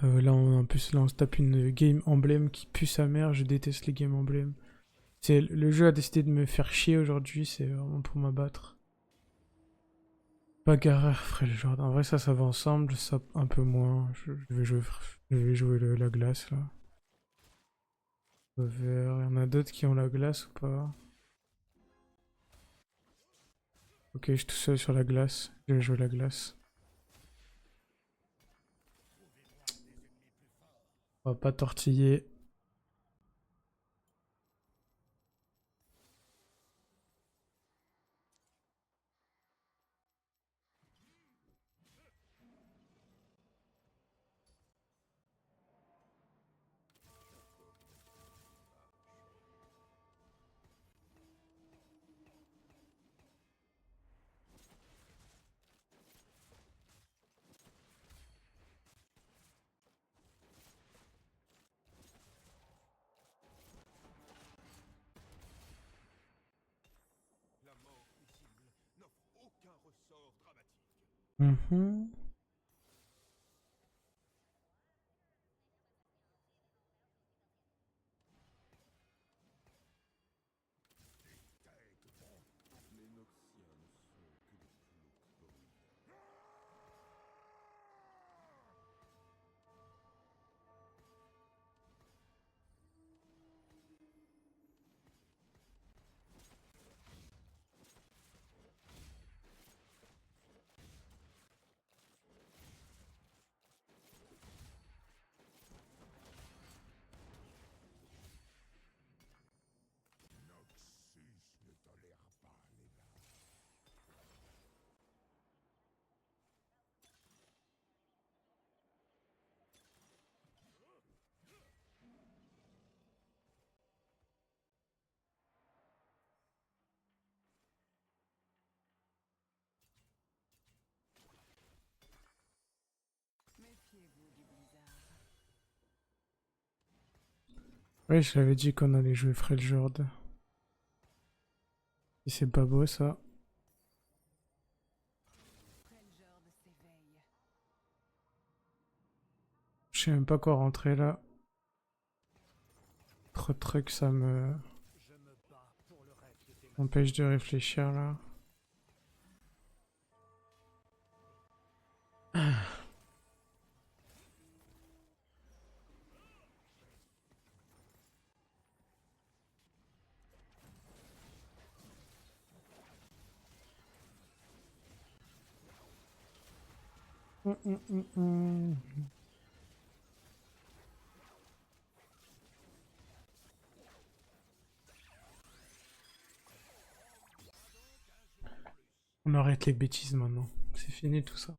Là, en plus, là, on se tape une game emblème qui pue sa mère. Je déteste les games emblèmes. Le jeu a décidé de me faire chier aujourd'hui. C'est vraiment pour m'abattre. Bagarreur, Freljord. En vrai, ça va ensemble. Ça, un peu moins. Je vais jouer la glace, là. Vert. Il y en a d'autres qui ont la glace ou pas? Ok, je suis tout seul sur la glace. Je vais jouer la glace. On va pas tortiller. Mhm. Ouais, je l'avais dit qu'on allait jouer Freljord. Et c'est pas beau ça. Je sais même pas quoi rentrer là. Trop de trucs, ça me empêche de réfléchir là. Hum. On arrête les bêtises maintenant. C'est fini tout ça.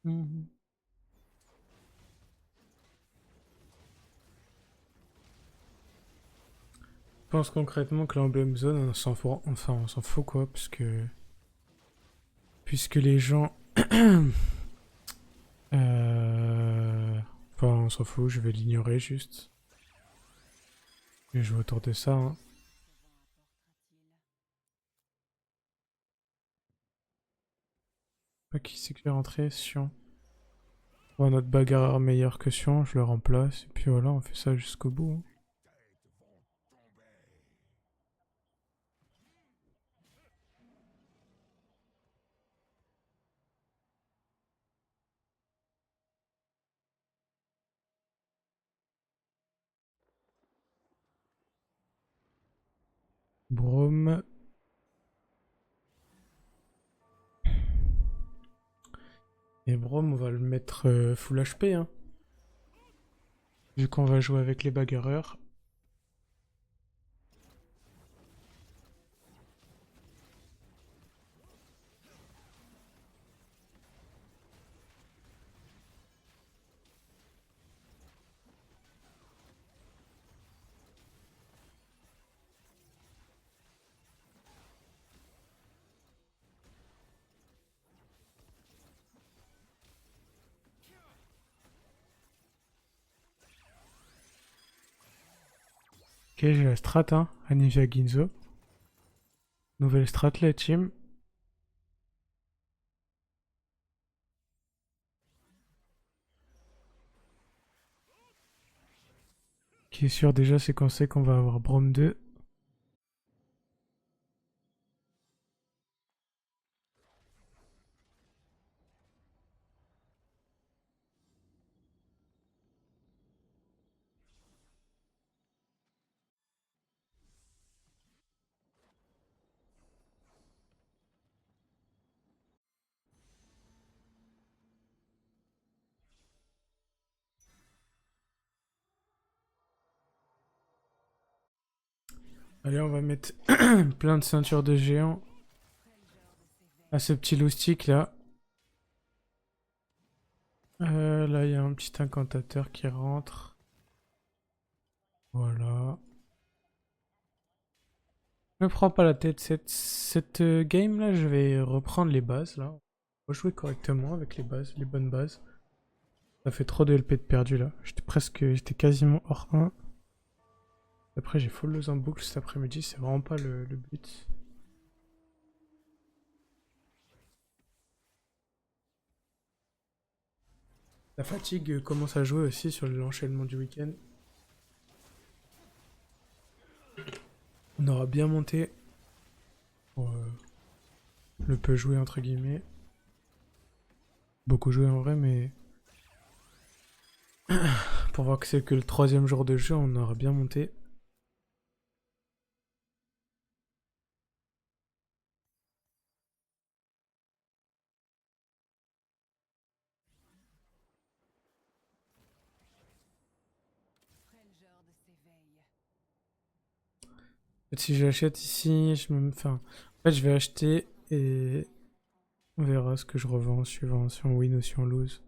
Mhm. Je pense concrètement que l'emblème zone, on s'en fout, enfin on s'en fout quoi, puisque les gens, enfin on s'en fout, je vais l'ignorer juste. Je vais jouer autour de ça. Hein. Pas qui c'est que j'ai rentré, Sion. Bon, notre bagarreur meilleur que Sion, je le remplace, et puis voilà, on fait ça jusqu'au bout. Hein. Brome. Et Brom, on va le mettre full HP, hein. Vu qu'on va jouer avec les bagarreurs. Ok, j'ai la strat, hein. Anivia Ginzo. Nouvelle strat, la team. Qui est sûr déjà, c'est qu'on sait qu'on va avoir Brom 2. Allez, on va mettre plein de ceintures de géants à ce petit loustic là. Là, il y a un petit incantateur qui rentre. Voilà. Ne prends pas la tête. Cette game là, je vais reprendre les bases là. On va jouer correctement avec les bases, les bonnes bases. Ça fait trop de LP de perdu là. J'étais quasiment hors 1. Après, j'ai full lose en boucle cet après-midi. C'est vraiment pas le but. La fatigue commence à jouer aussi sur l'enchaînement du week-end. On aura bien monté pour le peu joué entre guillemets. Beaucoup joué en vrai, mais pour voir que c'est que le troisième jour de jeu, on aura bien monté. En fait, si j'achète ici, enfin, en fait, je vais acheter et on verra ce que je revends suivant si on win ou si on lose.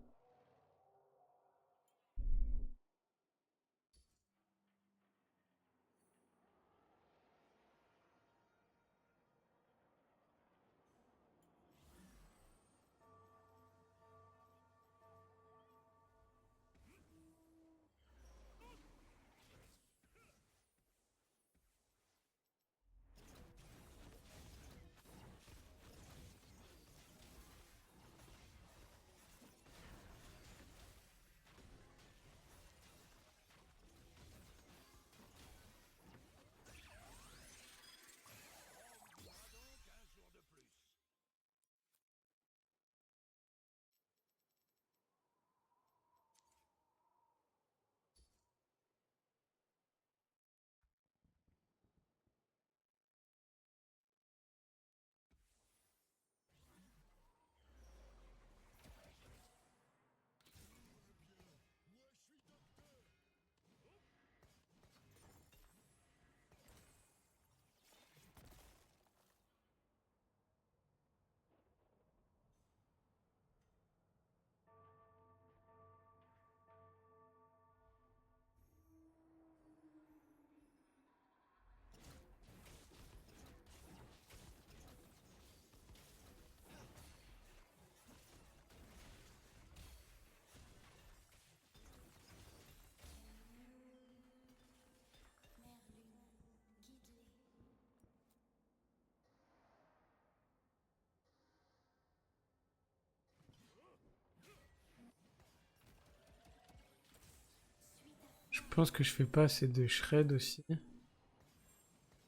Je pense que je fais pas assez de shred aussi.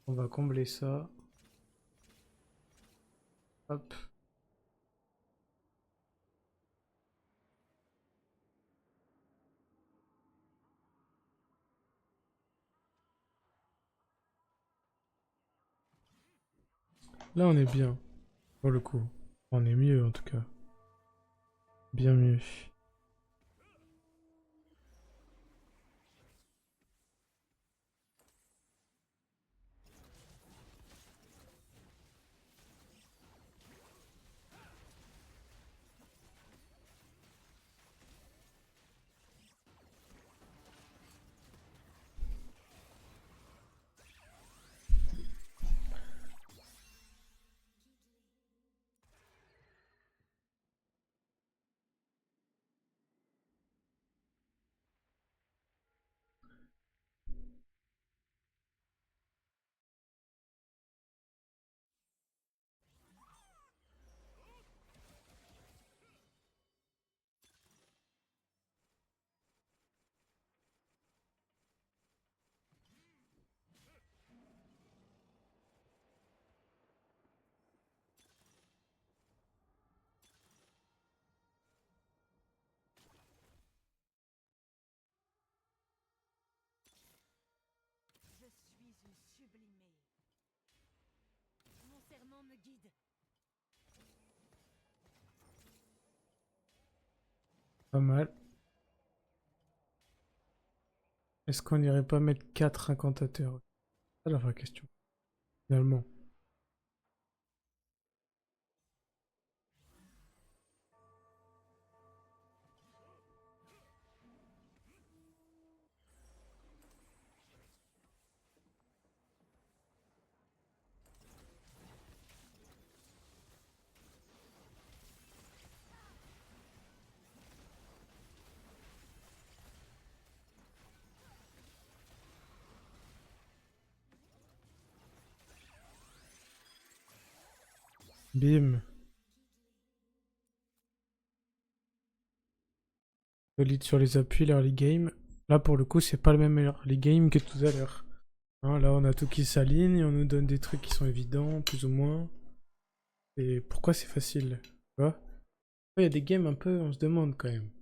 On va combler ça. Hop. Là, on est bien, pour le coup. On est mieux, en tout cas. bien mieux. Je suis une sublimée. Mon serment me guide. Pas mal. Est-ce qu'on irait pas mettre 4 incantateurs? C'est la vraie question. Finalement. Bim. Solide sur les appuis, l'early game. Là, pour le coup, c'est pas le même early game que tout à l'heure. Hein, là, on a tout qui s'aligne, on nous donne des trucs qui sont évidents, plus ou moins. Et pourquoi c'est facile? Tu vois? Il y a des games un peu, on se demande quand même.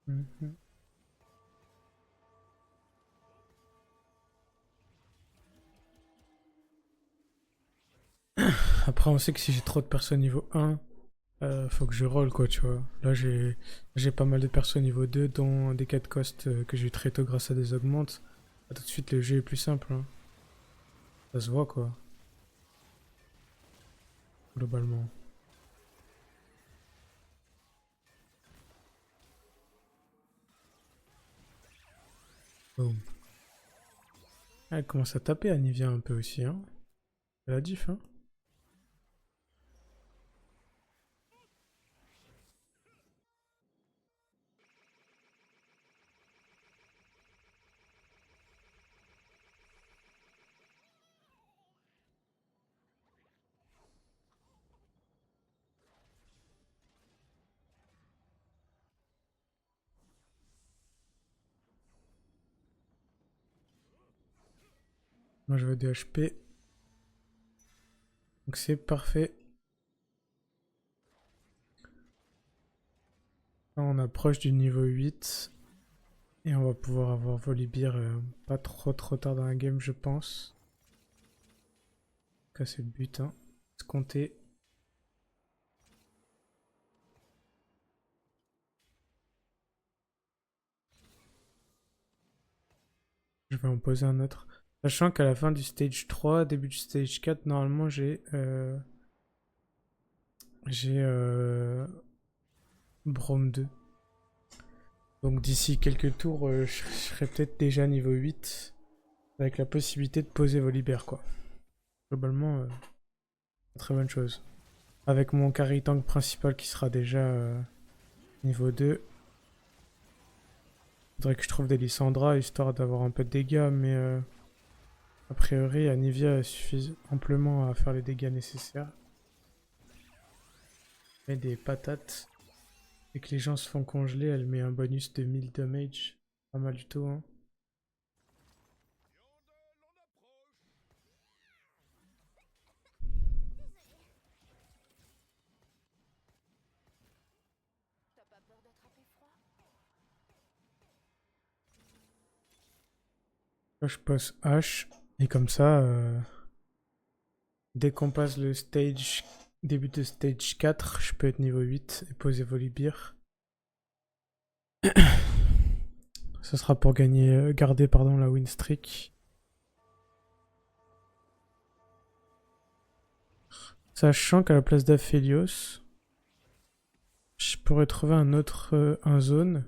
Mhm. Après, on sait que si j'ai trop de persos niveau 1, faut que je roll quoi, tu vois. Là, j'ai pas mal de persos niveau 2, dont des 4 cost que j'ai eu très tôt grâce à des augmentes. Ah, tout de suite, le jeu est plus simple, hein. Ça se voit quoi, globalement. Boom. Ah, elle commence à taper Anivia un peu aussi, hein. Elle a diff, hein. Moi, je veux des HP. Donc, c'est parfait. Là, on approche du niveau 8. Et on va pouvoir avoir Volibear pas trop tard dans la game, je pense. En tout cas, c'est le but, hein. Se compter. Je vais en poser un autre. Sachant qu'à la fin du stage 3, début du stage 4, normalement j'ai Braum 2. Donc d'ici quelques tours, je serai peut-être déjà niveau 8. Avec la possibilité de poser Volibear, quoi. Globalement, très bonne chose. Avec mon carry tank principal qui sera déjà niveau 2. Faudrait que je trouve des Lysandra histoire d'avoir un peu de dégâts, mais a priori, Anivia suffit amplement à faire les dégâts nécessaires. Et des patates. Et que les gens se font congeler, elle met un bonus de 1000 damage. Pas mal du tout, hein. T'as pas peur d'attraper froid? Là, je passe H. Et comme ça, dès qu'on passe le stage, début de stage 4, je peux être niveau 8 et poser Volibear. Ça sera pour gagner, garder pardon, la win streak. Sachant qu'à la place d'Aphelios, je pourrais trouver un autre un zone.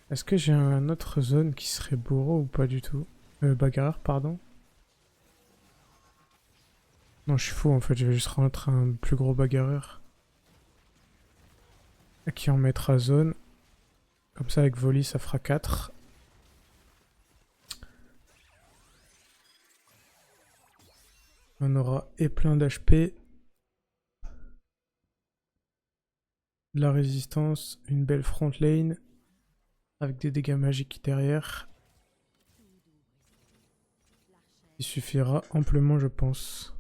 Est-ce que j'ai un autre zone qui serait bourreau ou pas du tout? Bagarreur, pardon. Non, je suis fou en fait, je vais juste rentrer un plus gros bagarreur. Qui en mettra zone. Comme ça, avec Volley, ça fera 4. On aura et plein d'HP, de la résistance, une belle front lane, avec des dégâts magiques derrière. Il suffira amplement, je pense.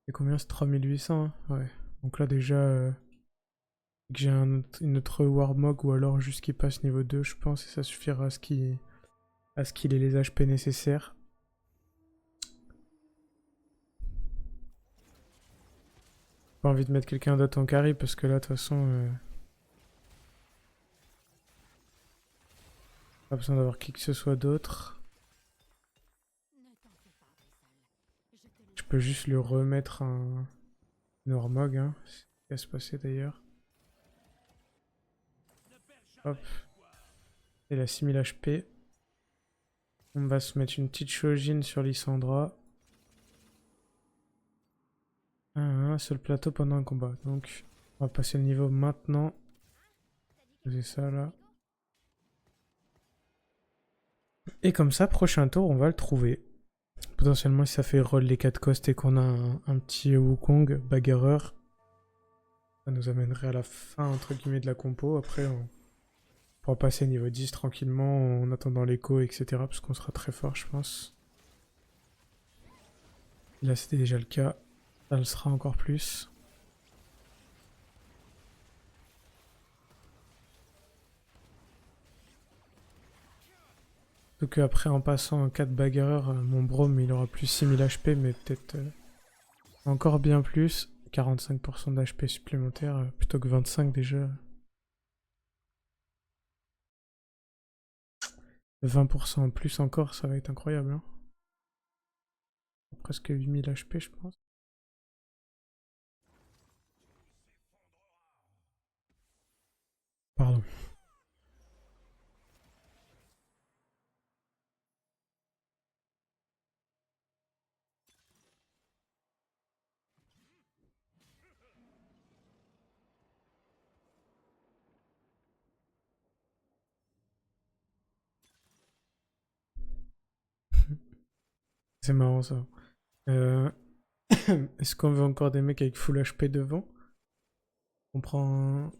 Et combien c'est 3800 hein. Ouais. Donc là déjà, que j'ai une autre Warmog ou alors juste qu'il passe niveau 2, je pense, et ça suffira à ce qu'il ait les HP nécessaires. Pas envie de mettre quelqu'un d'autre en carry parce que là, de toute façon, pas besoin d'avoir qui que ce soit d'autre. Ne t'en fais pas, Vessal. Je te Je laisse. peux juste lui remettre un Warmog, hein. C'est ce qui va se passer d'ailleurs. Hop. Il a 6000 HP. On va se mettre une petite Shojin sur Lissandra. Un seul plateau pendant un combat. Donc, on va passer le niveau maintenant. Poser ça là. Et comme ça, prochain tour, on va le trouver. Potentiellement, si ça fait roll les 4 costs et qu'on a un petit Wukong, bagarreur, ça nous amènerait à la fin, entre guillemets, de la compo. Après, on pourra passer niveau 10 tranquillement en attendant l'écho, etc. Parce qu'on sera très fort, je pense. Là, c'était déjà le cas. Ça le sera encore plus. Donc après, en passant en 4 bagarreurs, mon Brome, il aura plus 6000 HP, mais peut-être encore bien plus. 45% d'HP supplémentaire, plutôt que 25 déjà. 20% en plus encore, ça va être incroyable, hein. Presque 8000 HP, je pense. Pardon. C'est marrant ça. Euh, Est-ce qu'on veut encore des mecs avec full HP devant? On prend...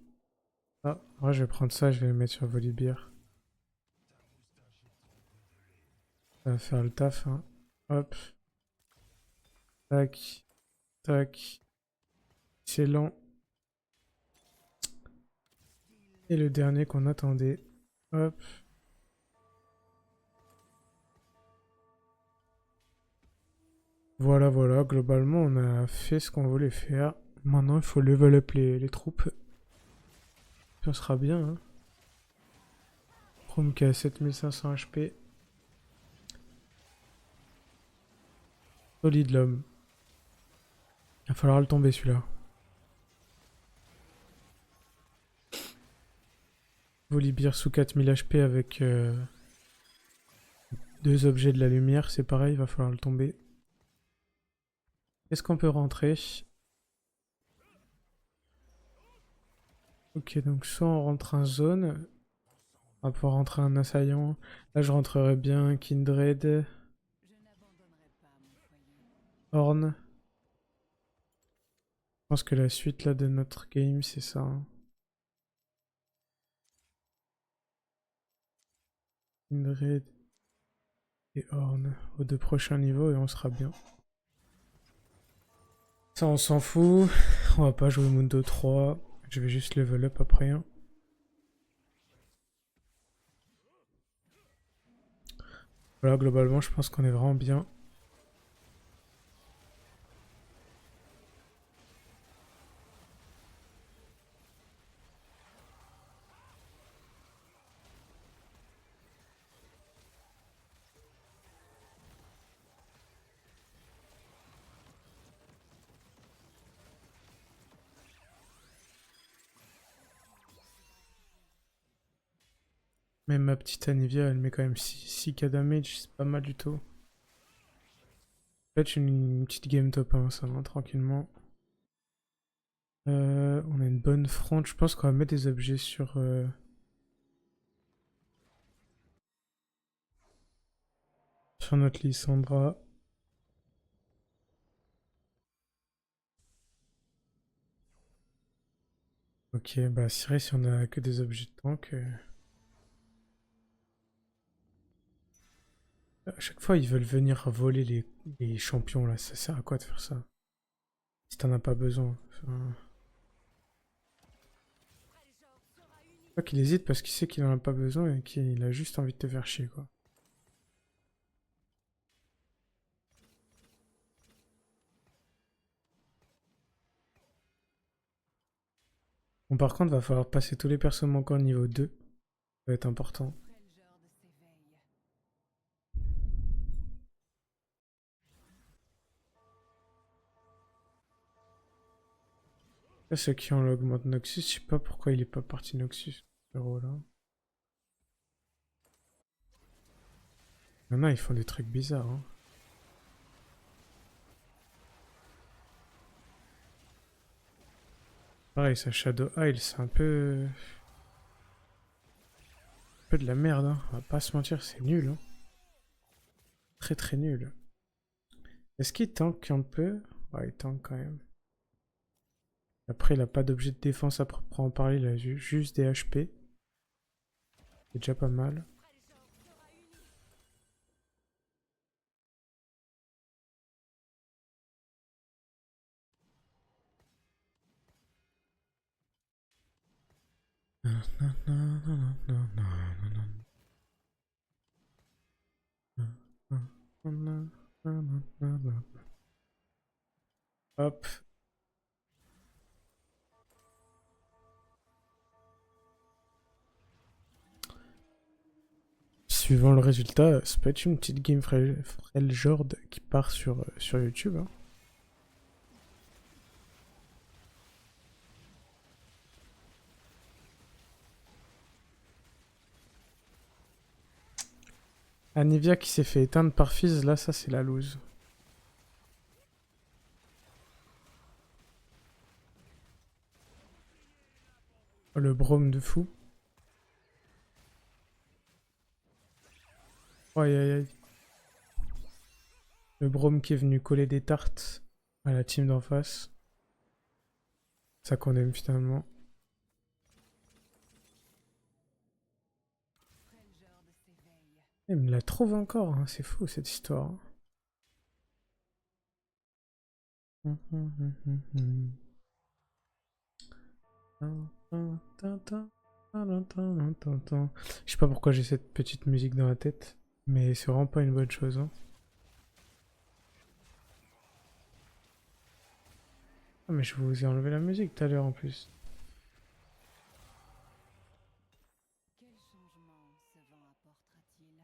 Ah, ouais, je vais prendre ça, je vais le mettre sur Volibear. Ça va faire le taf, hein. Hop. Tac. Tac. Excellent. Et le dernier qu'on attendait. Hop. Voilà, voilà. Globalement, on a fait ce qu'on voulait faire. Maintenant, il faut level up les troupes. Ça sera bien, hein. Chrome qui a 7500 HP. Solide l'homme. Il va falloir le tomber celui-là. Volibear sous 4000 HP avec 2 objets de la lumière, c'est pareil, il va falloir le tomber. Est-ce qu'on peut rentrer? Ok, donc soit on rentre en zone, on va pouvoir rentrer un assaillant. Là, je rentrerai bien Kindred, Je n'abandonnerai pas mon foyer. Horn. pense que la suite là de notre game, c'est ça, hein. Kindred et Horn aux 2 prochains niveaux et on sera bien. Ça, on s'en fout. On va pas jouer Mundo 3. Je vais juste level up après, hein. Voilà, globalement, je pense qu'on est vraiment bien. Même ma petite Anivia, elle met quand même 6K damage, c'est pas mal du tout. Peut-être une petite game top 1, ça va, tranquillement. On a une bonne front. Je pense qu'on va mettre des objets sur notre Lysandra. Ok, bah c'est vrai si on a que des objets de tank. À chaque fois, ils veulent venir voler les champions là. Ça sert à quoi de faire ça? Si t'en as pas besoin. Enfin, je crois qu'il hésite parce qu'il sait qu'il en a pas besoin et qu'il a juste envie de te faire chier, quoi. Bon, par contre, va falloir passer tous les persos manquants niveau 2. Ça va être important. Là, ceux qui ont l'augmente Noxus, je sais pas pourquoi il est pas parti Noxus, ce héros là. Maintenant, ils font des trucs bizarres, hein. Pareil, sa Shadow Isle, c'est un peu de la merde, hein. On va pas se mentir, c'est nul, hein. Très très nul. Est-ce qu'il tank un peu? Ouais, il tank quand même. Après, il a pas d'objet de défense à proprement parler, il a juste des HP. C'est déjà pas mal. Hop. Suivant le résultat, ça peut être une petite game Freljord qui part sur YouTube, hein. Anivia qui s'est fait éteindre par Fizz, là, ça c'est la loose. Oh, le Brome de fou. Oh, aïe aïe aïe. Le Brome qui est venu coller des tartes à la team d'en face. Ça qu'on aime finalement. Il me la trouve encore, hein. C'est fou cette histoire. Je sais pas pourquoi j'ai cette petite musique dans la tête, mais c'est vraiment pas une bonne chose, hein. Ah, mais je vous ai enlevé la musique tout à l'heure en plus. Quel changement ce vent apportera-t-il?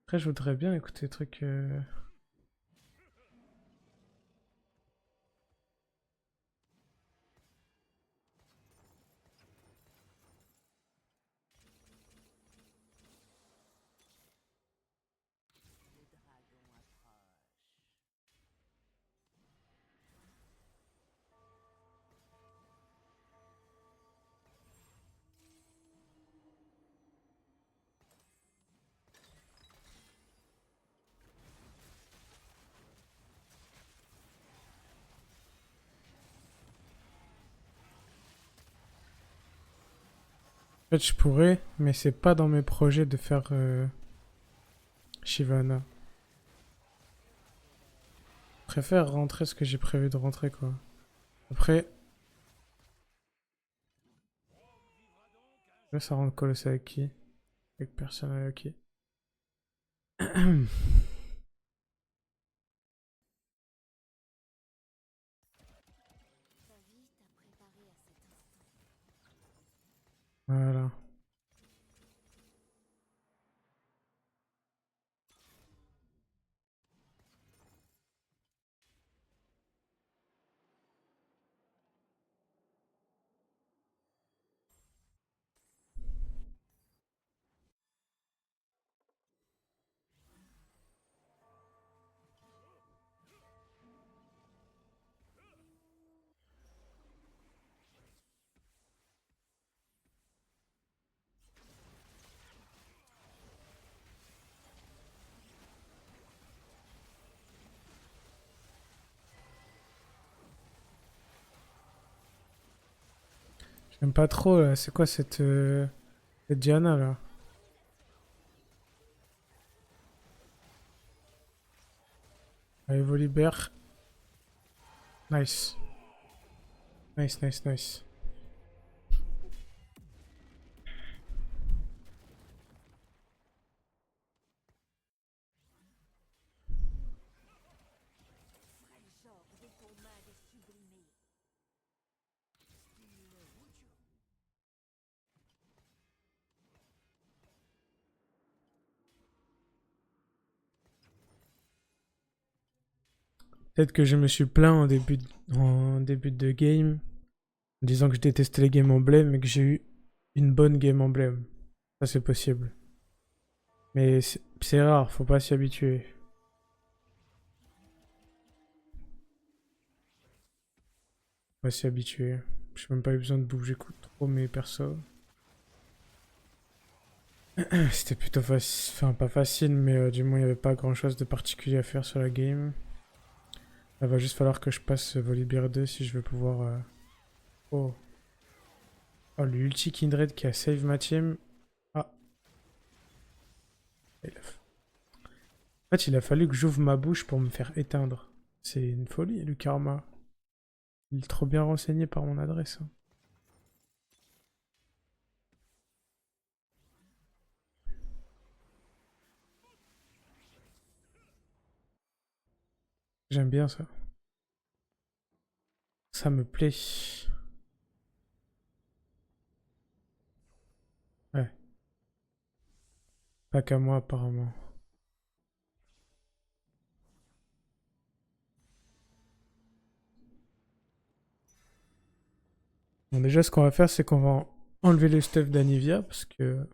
Après, je voudrais bien écouter des trucs. En fait, je pourrais, mais c'est pas dans mes projets de faire Shyvana. Je préfère rentrer ce que j'ai prévu de rentrer, quoi. Après, là, ça rentre colossal avec qui? Avec personne, ok. Ta vie t'a préparé à cet instant. Voilà. J'aime pas trop, là. C'est quoi cette Diana, là? Allez, Volibear. Nice. Nice, nice, nice. Genre de ton mag sublimé. Peut-être que je me suis plaint en début de game, en disant que je détestais les games emblèmes, mais que j'ai eu une bonne game emblème. Ça, c'est possible. Mais c'est rare, faut pas s'y habituer. Faut pas s'y habituer. J'ai même pas eu besoin de bouger trop mes persos. C'était plutôt facile, enfin pas facile, mais du moins il y avait pas grand chose de particulier à faire sur la game. Il va juste falloir que je passe Volibear 2 si je veux pouvoir... Oh. Oh, l'ulti Kindred qui a save ma team. Ah. En fait, il a fallu que j'ouvre ma bouche pour me faire éteindre. C'est une folie, le karma. Il est trop bien renseigné par mon adresse, hein. J'aime bien ça. Ça me plaît. Ouais. Pas qu'à moi, apparemment. Bon, déjà, ce qu'on va faire, c'est qu'on va enlever le stuff d'Anivia, parce que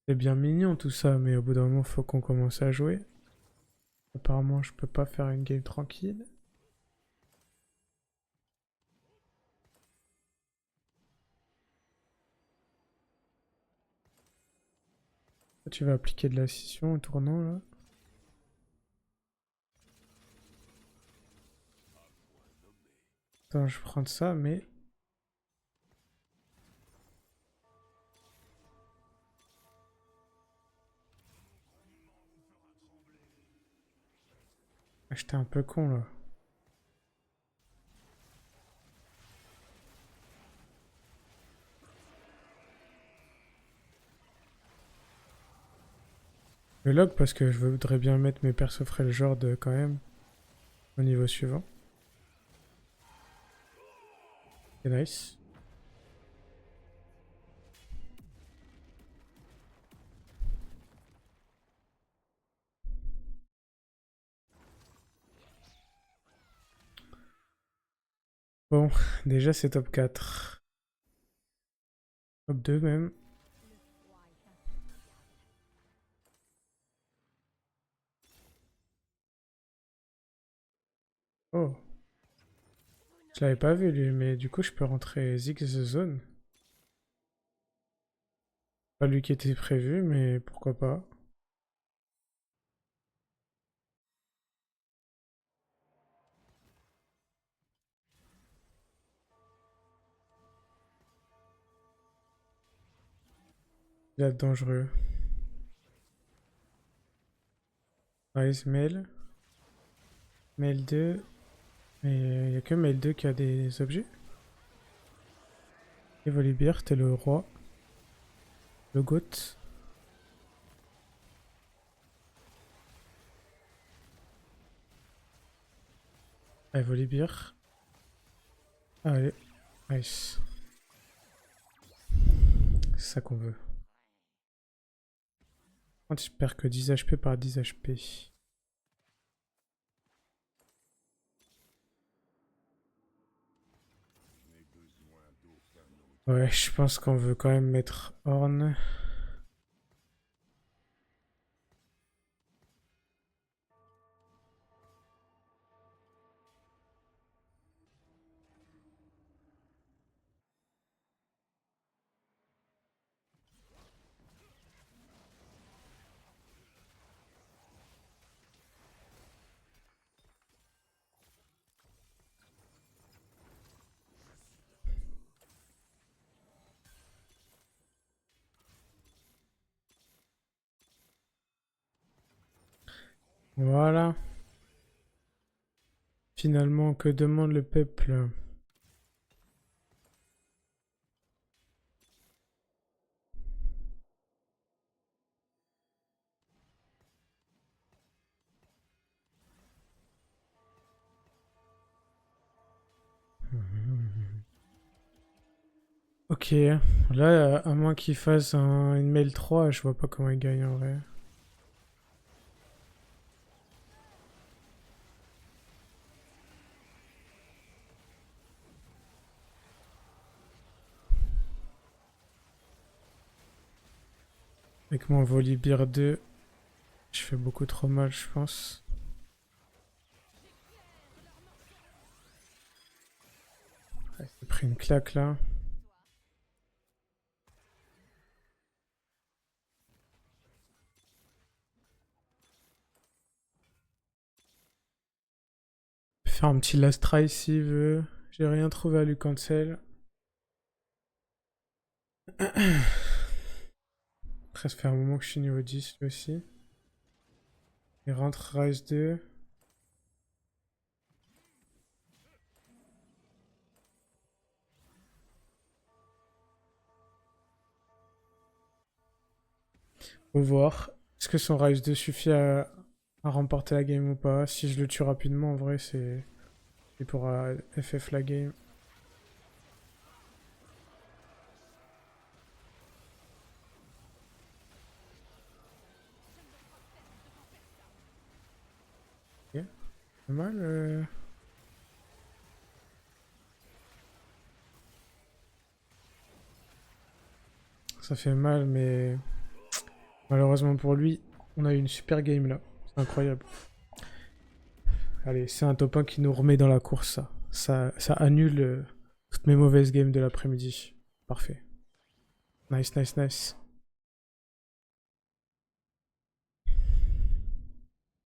c'est bien mignon tout ça, mais au bout d'un moment, faut qu'on commence à jouer. Apparemment, je peux pas faire une game tranquille. Tu vas appliquer de la scission au tournant, là. Attends, je vais prendre ça, mais... Ah, j'étais un peu con, là. Le log, parce que je voudrais bien mettre mes persos Freljord quand même, au niveau suivant. C'est nice. Bon, déjà c'est top 4. Top 2 même. Le froid est impitoyable. Oh, je l'avais pas vu lui, mais du coup je peux rentrer Ziggs the Zone. Pas lui qui était prévu, mais pourquoi pas. Il est dangereux. Rise mail. Mail 2. Mais il n'y a que mail 2 qui a des objets. Et Volibear, t'es le roi. Le goat. Allez, Volibear. Allez, nice. C'est ça qu'on veut. Quand je perds que 10 HP par 10 HP. Ouais, je pense qu'on veut quand même mettre Horn. Voilà. Finalement, que demande le peuple? Ok, là, à moins qu'il fasse une mail 3, je vois pas comment il gagne en vrai. Avec mon Volibear 2, je fais beaucoup trop mal, je pense. Ouais, j'ai pris une claque là. Faire un petit last try s'il veut. J'ai rien trouvé à lui cancel. Après, ça fait un moment que je suis niveau 10 lui aussi. Il rentre Rise 2. Faut voir. Est-ce que son Rise 2 suffit à remporter la game ou pas? Si je le tue rapidement, en vrai, c'est. Il pourra FF la game. Ok. Pas mal. Ça fait mal, mais malheureusement pour lui, on a eu une super game là. C'est incroyable. Allez, c'est un top 1 qui nous remet dans la course, ça. Ça annule toutes mes mauvaises games de l'après-midi. Parfait. Nice, nice, nice.